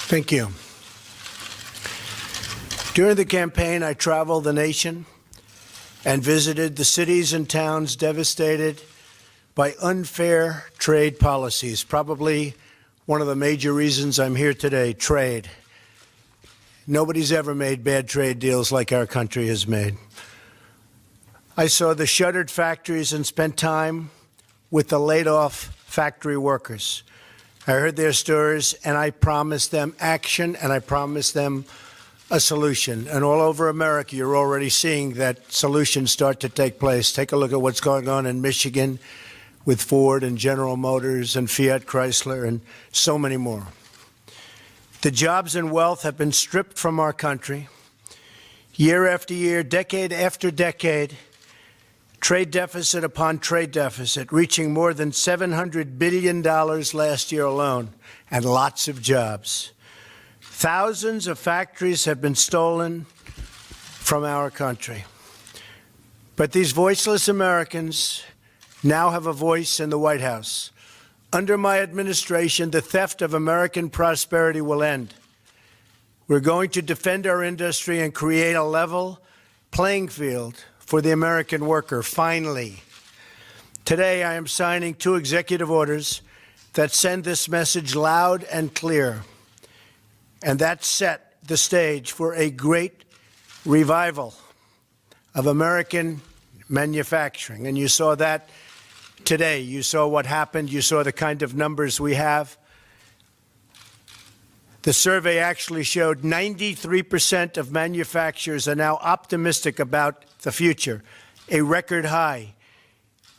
Thank you. During the campaign, I traveled the nation and visited the cities and towns devastated by unfair trade policies. Probably one of the major reasons I'm here today, trade. Nobody's ever made bad trade deals like our country has made. I saw the shuttered factories and spent time with the laid-off factory workers. I heard their stories, and I promised them action, and I promised them a solution. And all over America, you're already seeing that solutions start to take place. Take a look at what's going on in Michigan with Ford and General Motors and Fiat Chrysler and so many more. The jobs and wealth have been stripped from our country. Year after year, decade after decade, trade deficit upon trade deficit, reaching more than $700 billion last year alone, and lots of jobs. Thousands of factories have been stolen from our country. But these voiceless Americans now have a voice in the White House. Under my administration, the theft of American prosperity will end. We're going to defend our industry and create a level playing field for the American worker, finally. Today, I am signing 2 executive orders that send this message loud and clear, and that set the stage for a great revival of American manufacturing. And you saw that today. You saw what happened. You saw the kind of numbers we have. The survey actually showed 93% of manufacturers are now optimistic about the future, a record high.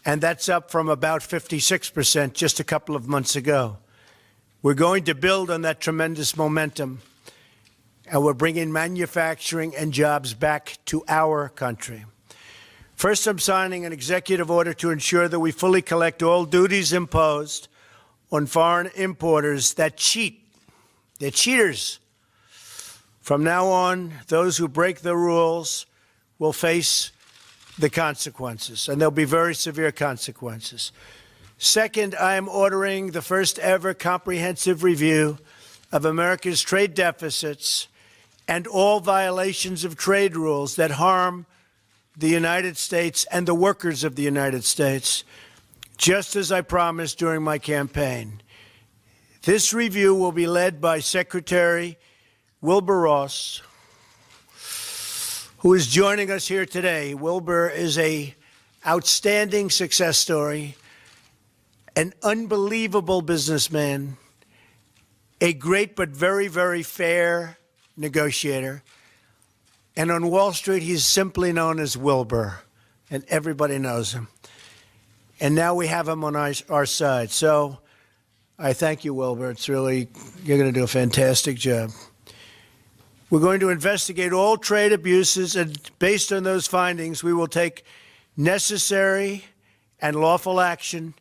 And that's up from about 56% just a couple of months ago. We're going to build on that tremendous momentum, and we're bringing manufacturing and jobs back to our country. First, I'm signing an executive order to ensure that we fully collect all duties imposed on foreign importers that cheat. They're cheaters. From now on, those who break the rules will face the consequences, and there'll be very severe consequences. Second, I am ordering the first ever comprehensive review of America's trade deficits and all violations of trade rules that harm the United States and the workers of the United States, just as I promised during my campaign. This review will be led by Secretary Wilbur Ross, who is joining us here today. Wilbur is an outstanding success story, an unbelievable businessman, a great but very, very fair negotiator. And on Wall Street, he's simply known as Wilbur, and everybody knows him. And now we have him on our side. So I thank you, Wilbur. It's really, you're going to do a fantastic job. We're going to investigate all trade abuses, and based on those findings, we will take necessary and lawful action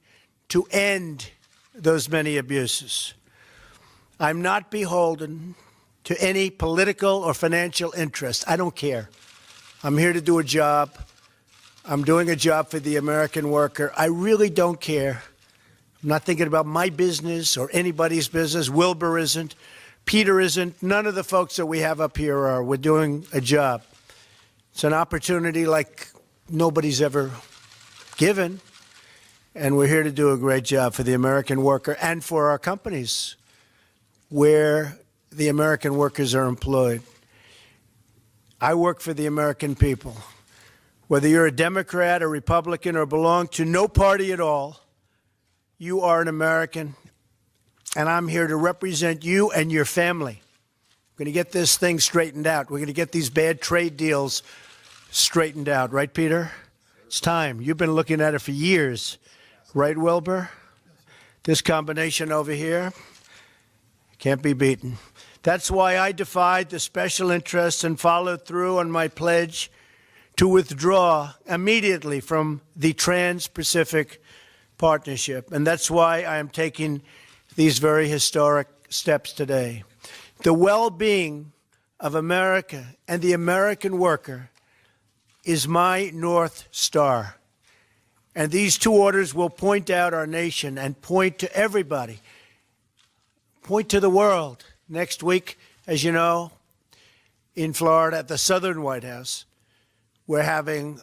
to end those many abuses. I'm not beholden to any political or financial interest. I don't care. I'm here to do a job. I'm doing a job for the American worker. I really don't care. I'm not thinking about my business or anybody's business. Wilbur isn't. Peter isn't. None of the folks that we have up here are. We're doing a job. It's an opportunity like nobody's ever given. And we're here to do a great job for the American worker and for our companies where the American workers are employed. I work for the American people. Whether you're a Democrat, a Republican, or belong to no party at all, you are an American, and I'm here to represent you and your family. We're going to get this thing straightened out. We're going to get these bad trade deals straightened out. Right, Peter? It's time. You've been looking at it for years. Right, Wilbur? This combination over here can't be beaten. That's why I defied the special interests and followed through on my pledge to withdraw immediately from the Trans-Pacific Partnership. And that's why I am taking these very historic steps today. The well-being of America and the American worker is my North Star. And these 2 orders will point out our nation and point to everybody, point to the world next week, as you know, in Florida at the Southern White House, we're having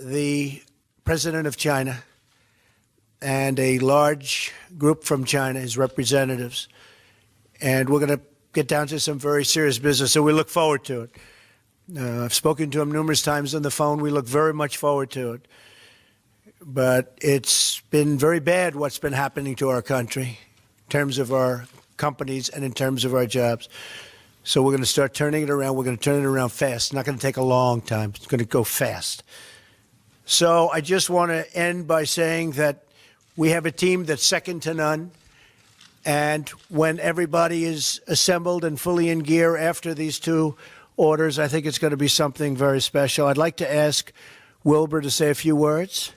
the president of China and a large group from China, his representatives, and we're going to get down to some very serious business, so we look forward to it. I've spoken to him numerous times on the phone. We look very much forward to it. But it's been very bad what's been happening to our country in terms of our companies and in terms of our jobs. So we're going to start turning it around. We're going to turn it around fast. It's not going to take a long time. It's going to go fast. So I just want to end by saying that we have a team that's second to none. And when everybody is assembled and fully in gear after these two orders, I think it's going to be something very special. I'd like to ask Wilbur to say a few words.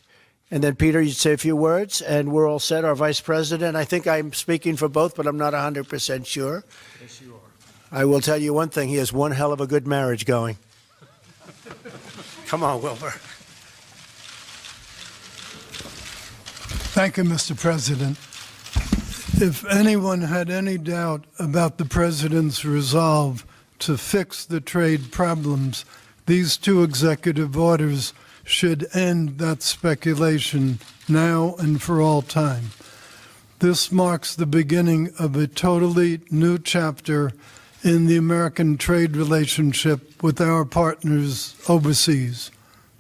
And then, Peter, you'd say a few words, and we're all set. Our Vice President, I think I'm speaking for both, but I'm not 100% sure. Yes, you are. I will tell you one thing. He has one hell of a good marriage going. Come on, Wilbur. Thank you, Mr. President. If anyone had any doubt about the President's resolve to fix the trade problems, these two executive orders should end that speculation now and for all time. This marks the beginning of a totally new chapter in the American trade relationship with our partners overseas.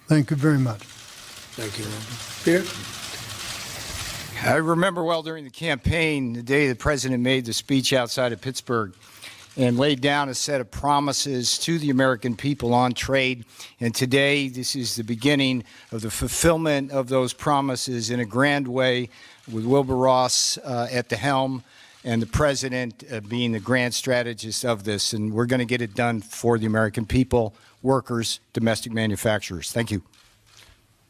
Thank you very much. Thank you, Wilbur. Peter? I remember well during the campaign, the day the President made the speech outside of Pittsburgh and laid down a set of promises to the American people on trade. And today, this is the beginning of the fulfillment of those promises in a grand way, with Wilbur Ross at the helm and the President being the grand strategist of this. And we're going to get it done for the American people, workers, domestic manufacturers. Thank you.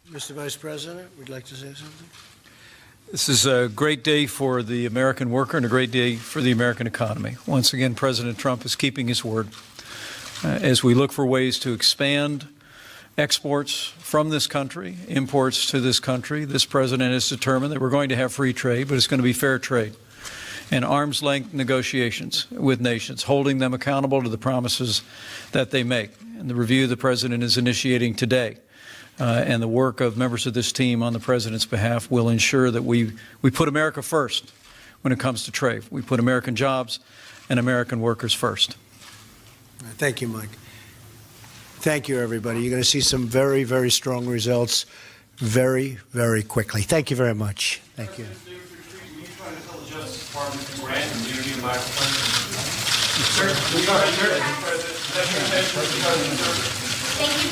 Mr. Vice President, would you like to say something? This is a great day for the American worker and a great day for the American economy. Once again, President Trump is keeping his word. As we look for ways to expand exports from this country, imports to this country, this president is determined that we're going to have free trade, but it's going to be fair trade and arm's length negotiations with nations, holding them accountable to the promises that they make. And the review the president is initiating today and the work of members of this team on the President's behalf will ensure that we put America first when it comes to trade. We put American jobs and American workers first. Thank you, Mike. Thank you, everybody. You're going to see some very, very strong results very, very quickly. Thank you very much. Thank you. Thank you,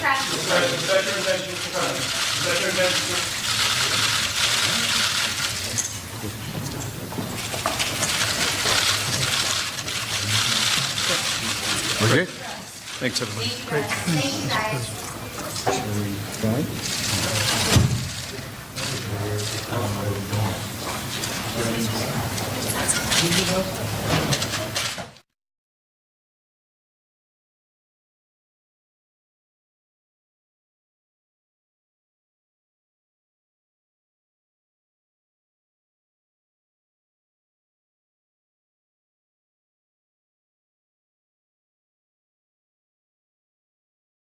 Okay. Thanks, everybody. Great. Thank you, guys.